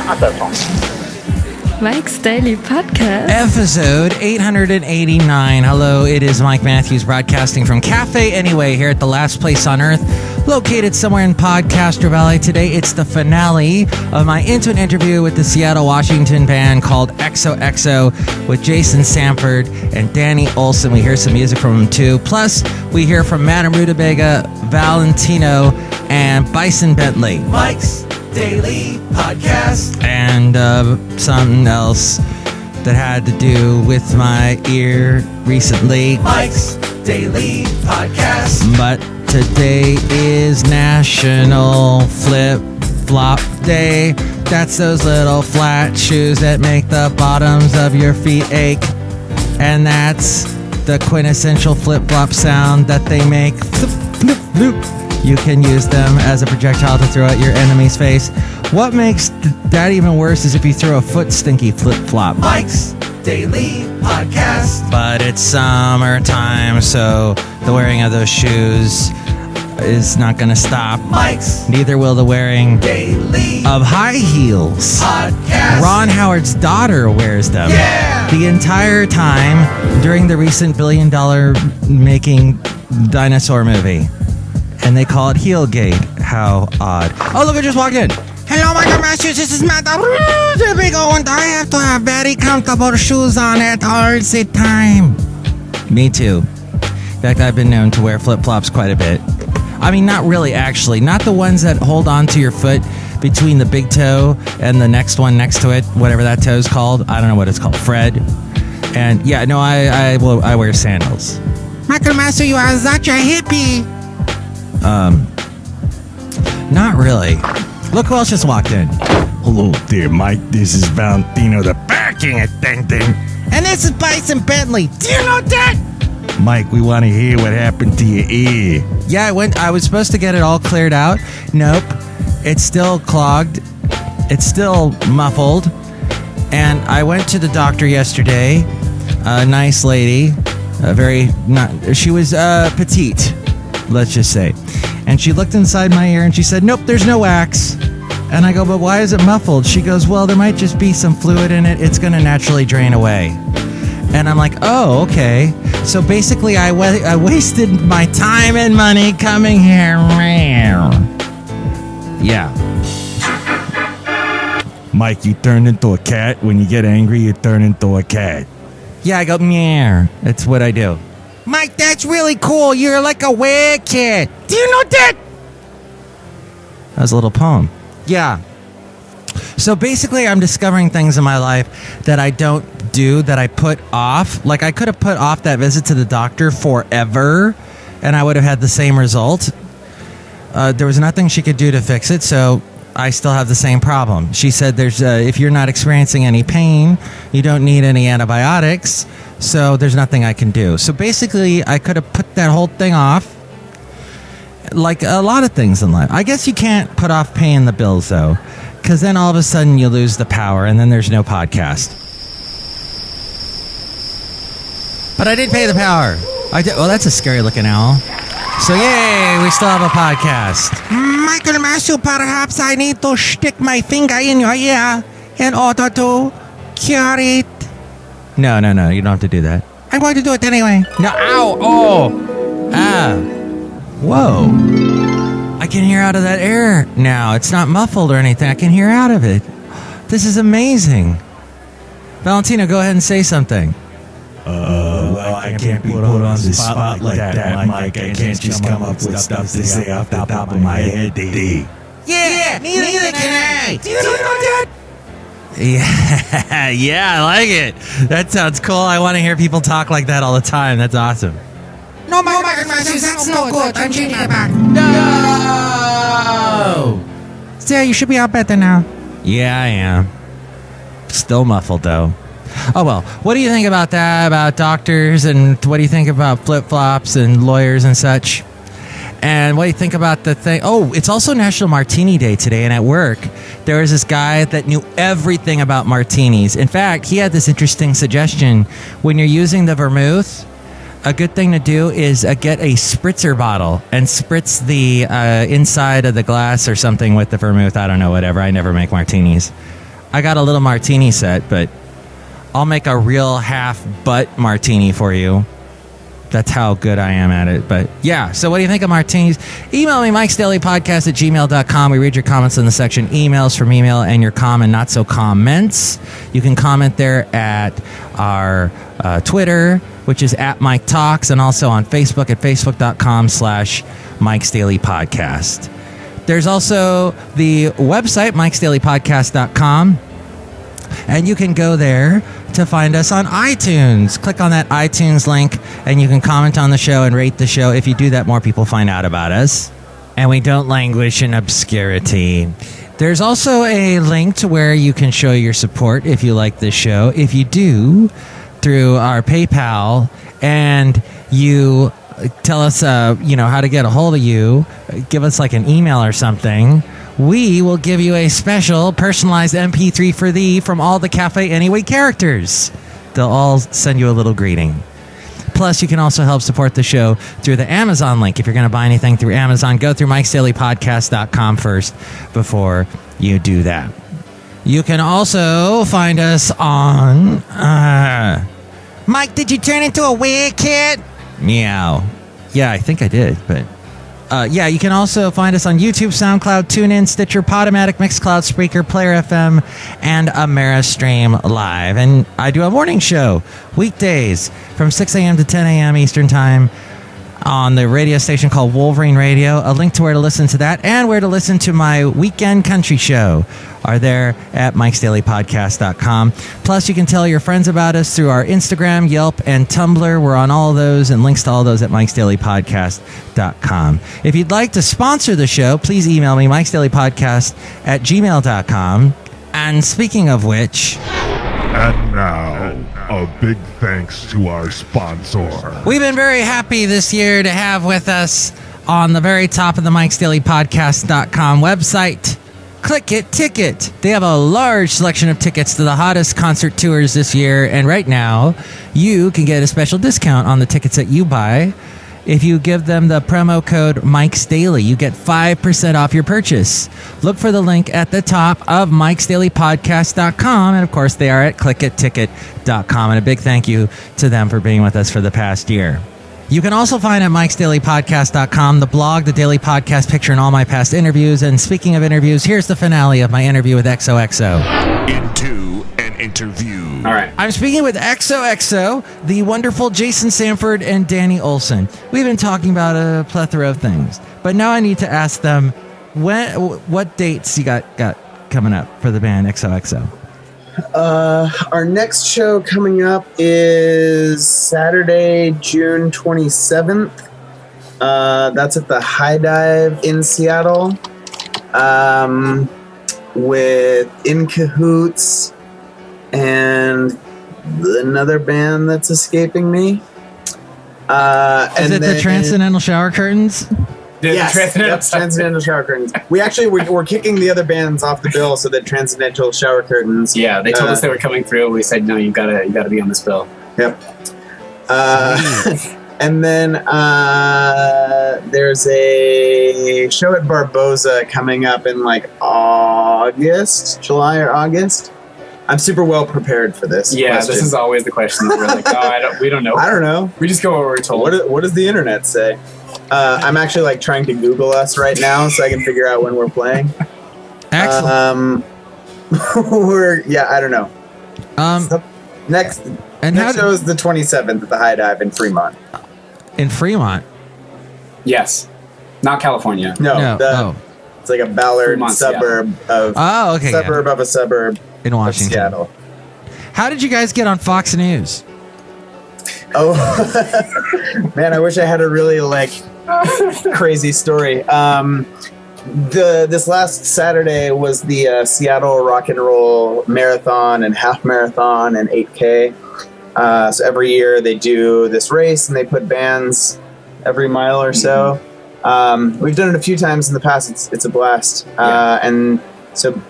Mike's Daily Podcast. Episode 889. Hello, it is Mike Matthews broadcasting from Cafe Anyway here at the last place on earth, located somewhere in Podcaster Valley. Today, it's the finale of my intimate interview with the Seattle, Washington band called Exohxo with Jason SAMFORD and Danny Olson. We hear some music from them too. Plus, we hear from Madame Rootabega, Valentino, and Bison Bentley. Mike's Daily Podcast. And something else that had to do with my ear recently. Mike's Daily Podcast. But today is National Flip Flop Day. That's those little flat shoes that make the bottoms of your feet ache. And that's the quintessential flip-flop sound that they make. Flip, flip, flip. You can use them as a projectile to throw at your enemy's face. What makes that even worse is if you throw a foot-stinky flip-flop. Mike's Daily Podcast. But it's summertime, so the wearing of those shoes is not going to stop. Mike's Neither will the wearing Daily of high heels. Podcast. Ron Howard's daughter wears them. Yeah! The entire time during the recent billion-dollar making dinosaur movie. And they call it Heelgate. How odd. Oh, look, I just walked in. Hello, Michael Matthews. This is Madame Rootabega, and I have to have very comfortable shoes on at all the time. Me too. In fact, I've been known to wear flip-flops quite a bit. I mean, not really, actually. Not the ones that hold on to your foot between the big toe and the next one next to it, whatever that toe is called. I don't know what it's called. Fred. And yeah, no, I wear sandals. Michael Matthews, you are such a hippie. Not really. Look who else just walked in. Hello there, Mike. This is Valentino, the parking attendant. And this is Bison Bentley. Do you know that? Mike, we want to hear what happened to your ear. Yeah, I was supposed to get it all cleared out. Nope. It's still clogged. It's still muffled. And I went to the doctor yesterday. A nice lady. She was petite, let's just say. And she looked inside my ear and she said, nope, there's no wax. And I go, but why is it muffled? She goes, well, there might just be some fluid in it. It's going to naturally drain away. And I'm like, oh, okay. So basically, I wasted my time and money coming here. Yeah. Mike, you turn into a cat. When you get angry, you turn into a cat. Yeah, I go, meow. That's what I do. Mike, that's really cool. You're like a weird kid. Do you know that? That was a little poem. Yeah. So basically, I'm discovering things in my life that I don't do, that I put off. Like, I could have put off that visit to the doctor forever, and I would have had the same result. There was nothing she could do to fix it, so I still have the same problem. She said there's if you're not experiencing any pain, you don't need any antibiotics, so there's nothing I can do. So basically, I could have put that whole thing off, like a lot of things in life. I guess you can't put off paying the bills, though, because then all of a sudden you lose the power, and then there's no podcast. But I did pay the power. Well, that's a scary-looking owl. So, yay, we still have a podcast. Michael Matthews, perhaps I need to stick my finger in your ear in order to cure it. No, you don't have to do that. I'm going to do it anyway. No, ow, oh, ah, whoa. I can hear out of that air now. It's not muffled or anything. I can hear out of it. This is amazing. Valentino, go ahead and say something. Well, I can't be put on the spot like that, Mike. I can't just come up with stuff to say off the top of my head, D. Yeah, neither can I. Do you know that? Yeah, I like it. That sounds cool. I want to hear people talk like that all the time. That's awesome. No, Michael Matthews, that's no good. I'm changing it back. No! Sarah, you should be out better now. Yeah, I am. Still muffled, though. Oh, well, what do you think about that, about doctors, and what do you think about flip-flops and lawyers and such? And what do you think about the thing? Oh, it's also National Martini Day today, and at work, there was this guy that knew everything about martinis. In fact, he had this interesting suggestion. When you're using the vermouth, a good thing to do is get a spritzer bottle and spritz the inside of the glass or something with the vermouth. I don't know, whatever. I never make martinis. I got a little martini set, but I'll make a real half butt martini for you. That's how good I am at it. But yeah, so what do you think of martinis? Email me, mikesdailypodcast@gmail.com. We read your comments in the section emails from email and your and not so comments. You can comment there at our Twitter, which is at Mike Talks, and also on Facebook at facebook.com/mikesdailypodcast. There's also the website, mikesdailypodcast.com. And you can go there to find us on iTunes. Click on that iTunes link, and you can comment on the show and rate the show. If you do that, more people find out about us. And we don't languish in obscurity. There's also a link to where you can show your support if you like this show. If you do, through our PayPal, and you tell us, how to get a hold of you, give us like an email or something, we will give you a special personalized MP3 for thee from all the Cafe Anyway characters. They'll all send you a little greeting. Plus, you can also help support the show through the Amazon link. If you're going to buy anything through Amazon, go through mikesdailypodcast.com first before you do that. You can also find us on... Mike, did you turn into a weird kid? Meow. Yeah, I think I did, but... you can also find us on YouTube, SoundCloud, TuneIn, Stitcher, Podomatic, Mixcloud, Spreaker, Player FM, and Ameristream Live. And I do a morning show weekdays from 6 a.m. to 10 a.m. Eastern Time on the radio station called Wolverine Radio. A link to where to listen to that and where to listen to my weekend country show are there at mikesdailypodcast.com. Plus, you can tell your friends about us through our Instagram, Yelp, and Tumblr. We're on all those, and links to all those at mikesdailypodcast.com. If you'd like to sponsor the show, please email me, mikesdailypodcast@gmail.com. And speaking of which... And now, a big thanks to our sponsor. We've been very happy this year to have with us on the very top of the mikesdailypodcast.com website, Click It Ticket. They have a large selection of tickets to the hottest concert tours this year, and right now, you can get a special discount on the tickets that you buy. If you give them the promo code Mike's Daily, you get 5% off your purchase. Look for the link at the top of mikesdailypodcast.com. And of course, they are at clickitticket.com. And a big thank you to them for being with us for the past year. You can also find at mikesdailypodcast.com the blog, the daily podcast picture, and all my past interviews. And speaking of interviews, here's the finale of my interview with Exohxo. Into an interview. All right. I'm speaking with Exohxo, the wonderful Jason Samford and Danny Olson. We've been talking about a plethora of things, but now I need to ask them what dates you got coming up for the band Exohxo. Our next show coming up is Saturday, June 27th. That's at the High Dive in Seattle, with In Cahoots and another band that's escaping me. Is it the Transcendental Shower Curtains? Yes, Transcendental Shower Curtains. We're kicking the other bands off the bill so that Transcendental Shower Curtains. Yeah, they told us they were coming through. We said, no, you gotta be on this bill. Yep. And then there's a show at Barboza coming up in like July or August. I'm super well prepared for this. Yeah, question. This is always the question. We're like, we don't know. I don't know. We just go what we're told. What does the internet say? I'm actually like trying to Google us right now so I can figure out when we're playing. Excellent. I don't know. Next show is the 27th at the High Dive in Fremont. In Fremont? Yes. Not California. No. It's like a Ballard Fremont, suburb of of a suburb in Washington. of Seattle. How did you guys get on Fox News? Oh, man, I wish I had a really crazy story. This last Saturday was the Seattle Rock and Roll Marathon and Half Marathon and 8K. So every year they do this race and they put bands every mile or so. We've done it a few times in the past. It's a blast. And so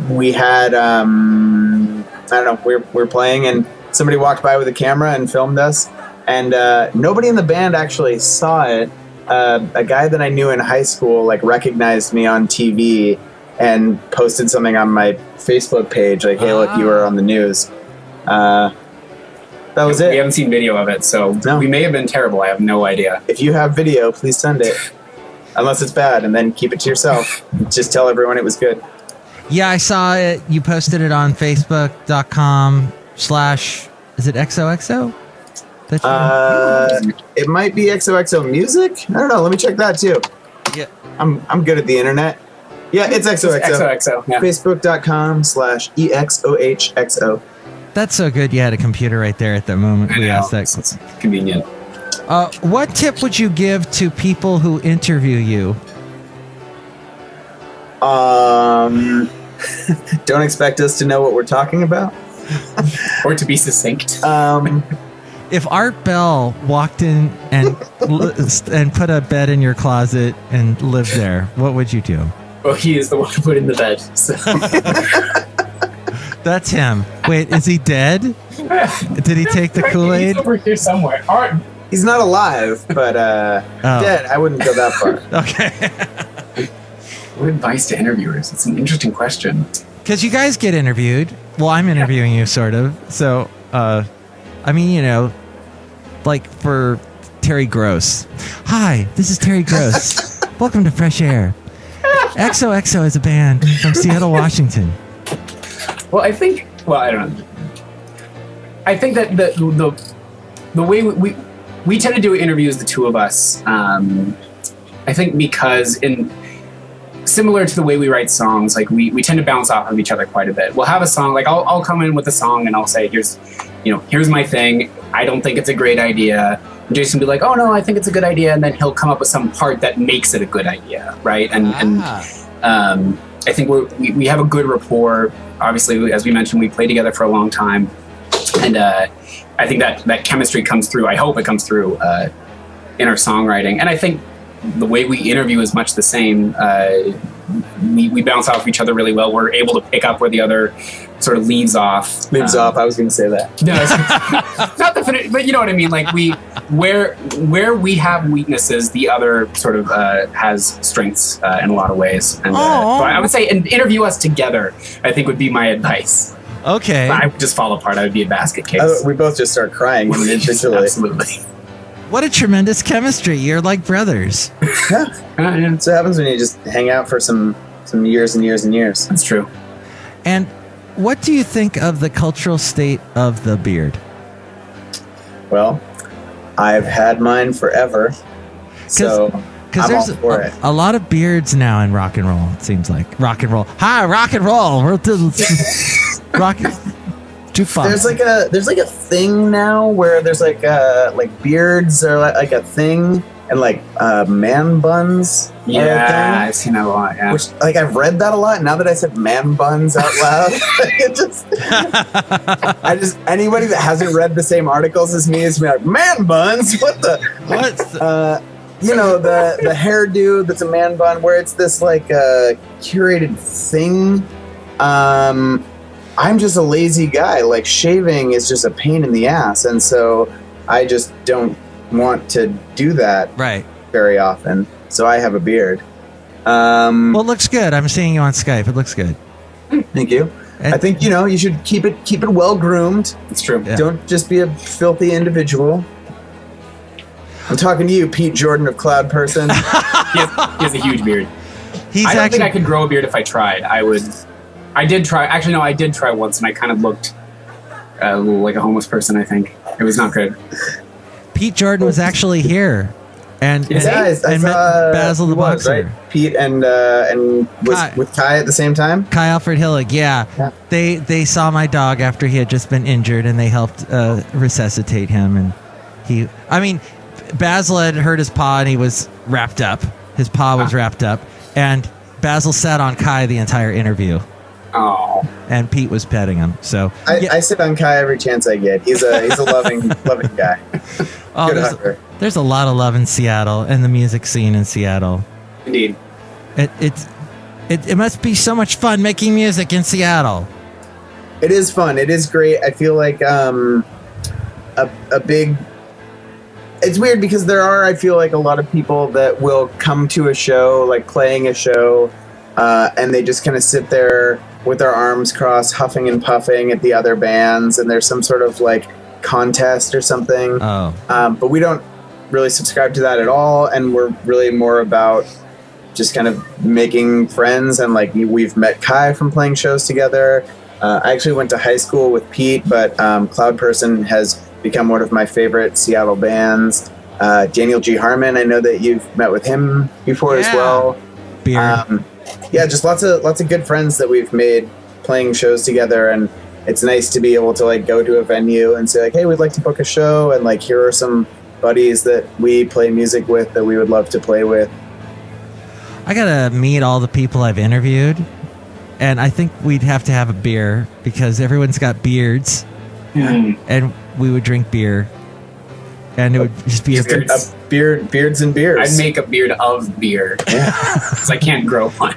we had, I don't know, we were playing and somebody walked by with a camera and filmed us. And nobody in the band actually saw it. A guy that I knew in high school recognized me on TV and posted something on my Facebook page, like, "Hey, look, you were on the news." That was it. We haven't seen video of it, so we may have been terrible. I have no idea. If you have video, please send it. Unless it's bad, and then keep it to yourself. Just tell everyone it was good. Yeah, I saw it. You posted it on Facebook.com/ is it Exohxo? It might be XOXO Music. I don't know. Let me check that too. Yeah, I'm good at the internet. Yeah, it's XOXO. XOXO. Yeah. Facebook.com/EXOHXO. that's so good. You had a computer right there at the moment we asked that. It's convenient. What tip would you give to people who interview you? Don't expect us to know what we're talking about. Or to be succinct. If Art Bell walked in and put a bed in your closet and lived there, what would you do? Well, he is the one who put in the bed. So. That's him. Wait, is he dead? Did he take the Kool-Aid? He's over here somewhere. Art. He's not alive, but dead. I wouldn't go that far. Okay. What advice to interviewers? It's an interesting question. Because you guys get interviewed. Well, I'm interviewing you, sort of. So, I mean, you know, like for Terry Gross. Hi, this is Terry Gross. Welcome to Fresh Air. Exohxo is a band from Seattle, Washington. Well, I don't know. I think that the way we tend to do interviews, the two of us, I think because similar to the way we write songs, like we tend to bounce off of each other quite a bit. We'll have a song, like I'll come in with a song and I'll say, here's my thing. I don't think it's a great idea. And Jason will be like, oh no, I think it's a good idea. And then he'll come up with some part that makes it a good idea. Right. And I think we have a good rapport. Obviously, as we mentioned, we played together for a long time. And I think that chemistry comes through. I hope it comes through in our songwriting. And I think the way we interview is much the same. We bounce off each other really well. We're able to pick up where the other sort of leaves off. Leaves off. I was going to say that. No, it's not the finish, but you know what I mean. Like where we have weaknesses, the other sort of has strengths in a lot of ways. And so I would say, interview us together, I think would be my advice. Okay. I would just fall apart. I would be a basket case. We both just start crying individually. Absolutely. What a tremendous chemistry. You're like brothers. Yeah. That's what happens when you just hang out for some years and years and years. That's true. And what do you think of the cultural state of the beard? Well, I've had mine forever. So I'm there's all for it. A lot of beards now in rock and roll, it seems like. Rock and roll. Hi, rock and roll. We're rock jukebox. There's like a thing now where there's like beards are like a thing, and like man buns. Yeah, I've seen that a lot. Yeah, which like I've read that a lot. Now that I said man buns out loud, anybody that hasn't read the same articles as me is like, man buns. What? The hairdo that's a man bun, where it's this like curated thing. I'm just a lazy guy. Like shaving is just a pain in the ass, and so I just don't want to do that very often. So I have a beard. Well, it looks good. I'm seeing you on Skype. It looks good. Thank you. I think you should keep it well groomed. It's true. Yeah. Don't just be a filthy individual. I'm talking to you, Pete Jordan of Cloud Person. He has a huge beard. I don't think I could grow a beard if I tried. I did try. Actually, no, I did try once, and I kind of looked like a homeless person, I think. It was not good. Pete Jordan was actually here. And met Basil the Boxer. Right? Pete and was with Kai at the same time? Kai Alfred Hillig, yeah. They saw my dog after he had just been injured, and they helped resuscitate him. And Basil had hurt his paw, and he was wrapped up. His paw was wrapped up. And Basil sat on Kai the entire interview. Oh. And Pete was petting him. So I sit on Kai every chance I get. He's a loving guy. There's a lot of love in Seattle and the music scene in Seattle. Indeed. It must be so much fun making music in Seattle. It is fun. It is great. I feel like a big. It's weird because I feel like a lot of people that will come to a show, like playing a show, and they just kind of sit there with their arms crossed, huffing and puffing at the other bands, and there's some sort of like contest or something. But we don't really subscribe to that at all, and we're really more about just kind of making friends. And like we've met Kai from playing shows together. I actually went to high school with Pete, but Cloud Person has become one of my favorite Seattle bands. Daniel G. Harmon, I know that you've met with him before as well. Yeah, just lots of good friends that we've made playing shows together, and it's nice to be able to like go to a venue and say like, hey, we'd like to book a show, and like here are some buddies that we play music with that we would love to play with. I gotta meet all the people I've interviewed, and I think we'd have to have a beer because everyone's got beards, and we would drink beer, and it would just be beards and beers. I'd make a beard of beer because I can't grow one.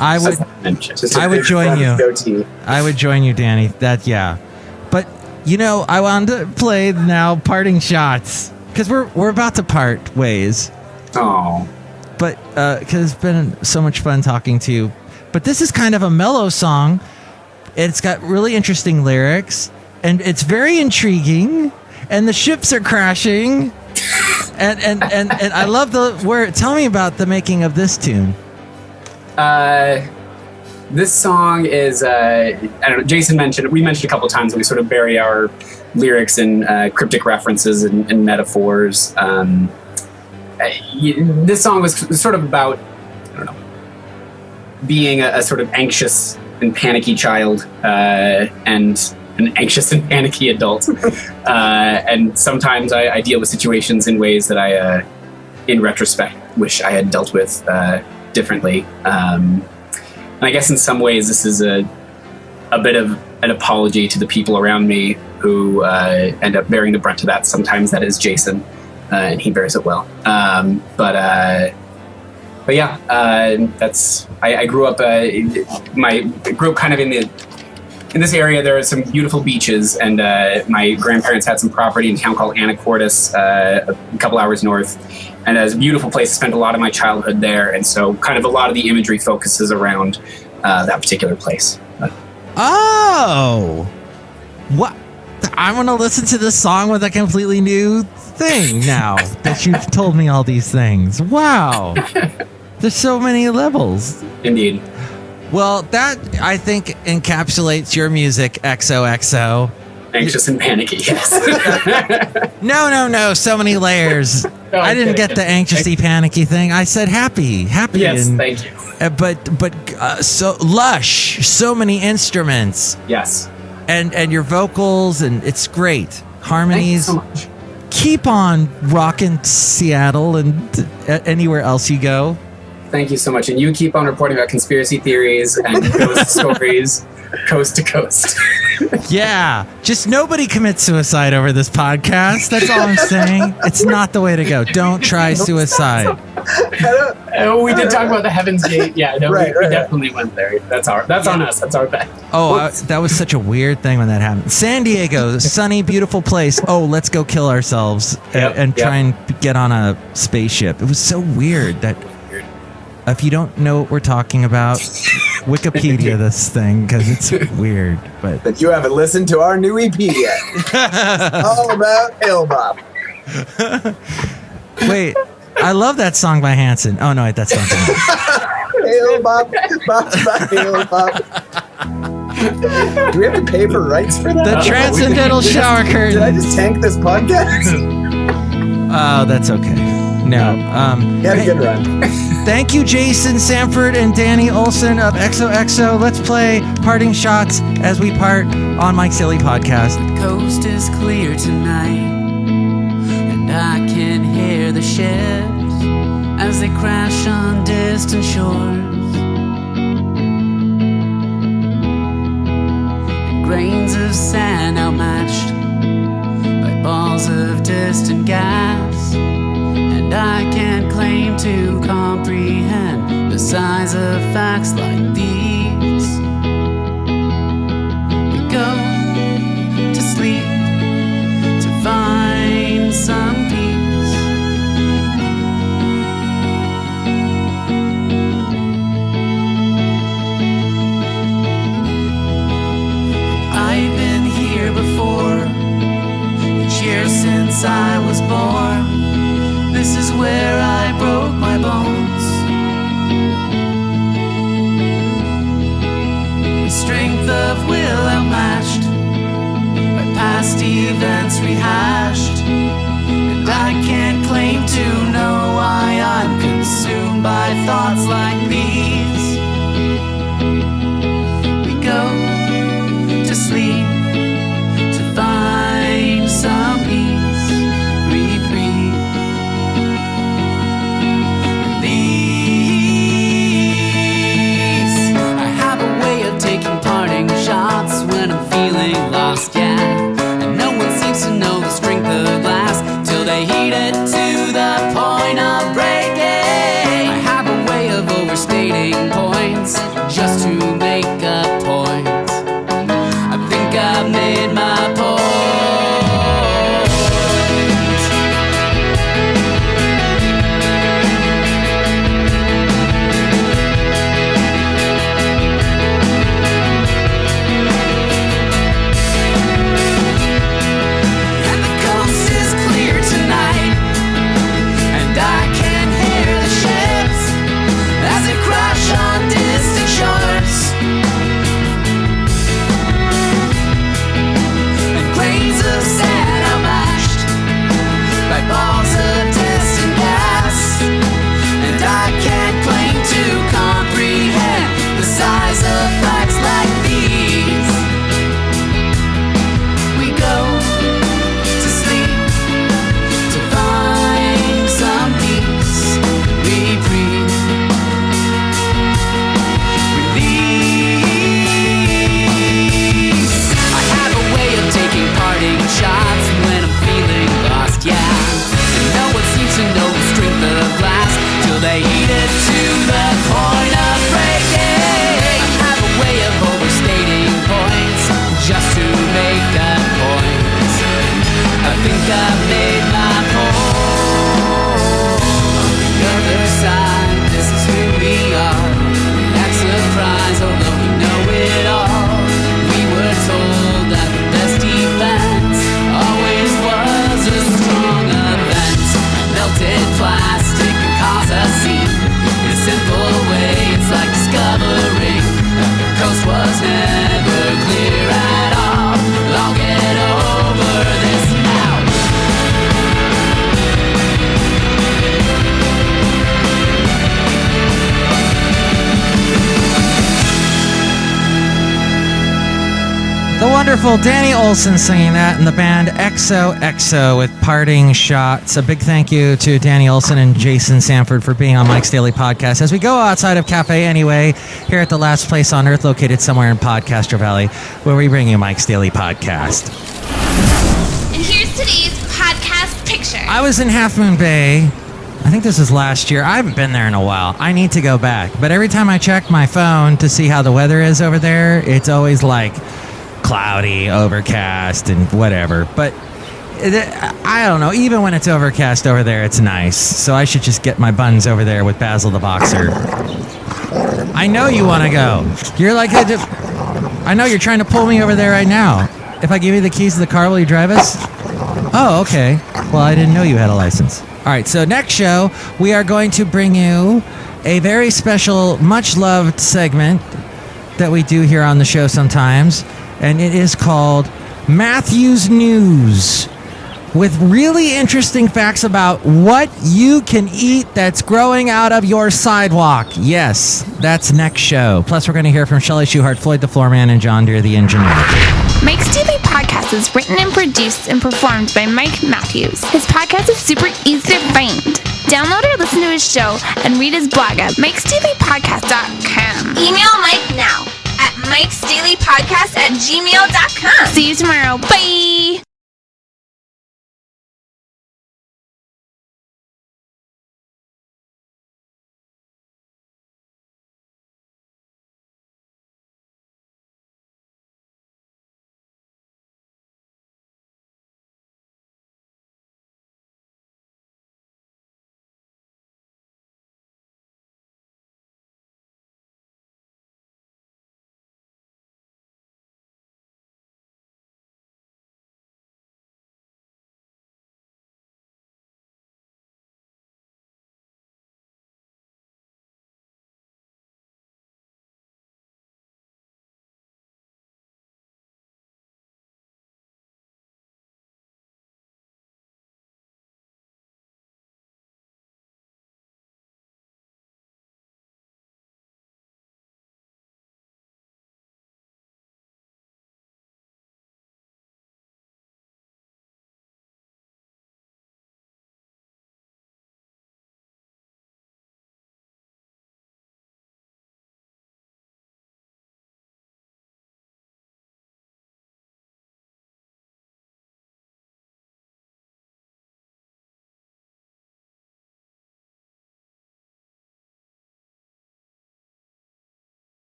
I would join you. Goatee. I would join you, Danny. But I wanted to play now parting shots because we're about to part ways. Oh. But because it's been so much fun talking to you. But this is kind of a mellow song. It's got really interesting lyrics, and it's very intriguing. And the ships are crashing, and I love the word. Tell me about the making of this tune. This song is I don't know. Jason mentioned we mentioned a couple of times that we sort of bury our lyrics in cryptic references and metaphors. This song was sort of about, I don't know, being a sort of anxious and panicky child and an anxious and panicky adult. And sometimes I deal with situations in ways that I, in retrospect, wish I had dealt with differently. And I guess in some ways this is a bit of an apology to the people around me who end up bearing the brunt of that. Sometimes that is Jason. And he bears it well. But yeah, I grew up. Grew up kind of in this area. There are some beautiful beaches, and my grandparents had some property in a town called Anacortes, a couple hours north, and it was a beautiful place. I spent a lot of my childhood there, and so kind of a lot of the imagery focuses around that particular place. Oh, what? I want to listen to this song with a completely new thing now that you've told me all these things. Wow. There's so many levels. Indeed. Well, that, I think, encapsulates your music, Exohxo. Anxious and panicky, yes. No. So many layers. No, I didn't get the anxiously panicky thing. I said happy. Yes, and, thank you. But so lush. So many instruments. Yes. And your vocals, and it's great. Harmonies. Thank you so much. Keep on rocking Seattle and anywhere else you go. Thank you so much. And you keep on reporting about conspiracy theories and ghost stories coast to coast. Yeah. Just nobody commits suicide over this podcast. That's all I'm saying. It's not the way to go. Don't try suicide. We did talk about the Heaven's Gate. Yeah, no, right, we definitely went there. That's on us. That's our bad. Oh, that was such a weird thing when that happened. San Diego, sunny, beautiful place. Oh, let's go kill ourselves and try and get on a spaceship. It was so weird that if you don't know what we're talking about, Wikipedia this thing because it's weird. But you haven't listened to our new EP yet. All about Hillbop. Wait, I love that song by Hanson. Oh no, wait, that's something else. Hillbop, bop, bop, Hillbop. Do we have to pay for rights for that? The Transcendental Shower Curtain. Did I just tank this podcast? Oh, that's okay. No. You had a good run. Thank you, Jason Samford and Danny Olson of Exohxo. Let's play parting shots as we part on Mike Silly Podcast. The coast is clear tonight, and I can hear the ships as they crash on distant shores. And grains of sand outmatched by balls of distant gas. And I can't claim to comprehend the size of facts like these. We go to sleep to find some peace. wonderful Danny Olson singing that, and the band Exohxo with Parting Shots. A big thank you to Danny Olson and Jason Samford for being on Mike's Daily Podcast. As we go outside of Cafe Anyway, here at the last place on earth located somewhere in Podcaster Valley, where we bring you Mike's Daily Podcast. And here's today's podcast picture. I was in Half Moon Bay. I think this was last year. I haven't been there in a while. I need to go back. But every time I check my phone to see how the weather is over there, it's always like cloudy, overcast, and whatever. But I don't know. Even when it's overcast over there, it's nice. So I should just get my buns over there with Basil the Boxer. I know you want to go. You're like, I know you're trying to pull me over there right now. If I give you the keys to the car, will you drive us? Oh, okay. Well, I didn't know you had a license. All right, so next show, we are going to bring you a very special, much-loved segment that we do here on the show sometimes, and it is called Matthew's News, with really interesting facts about what you can eat that's growing out of your sidewalk. Yes, that's next show. Plus, we're going to hear from Chely Shoehart, Floyd the Floorman, and John Deere the engineer. Mike's Daily Podcast is written and produced and performed by Mike Matthews. His podcast is super easy to find. Download or listen to his show and read his blog at mikesdailypodcast.com. Email Mike now at mikesdailypodcast@gmail.com. See you tomorrow. Bye!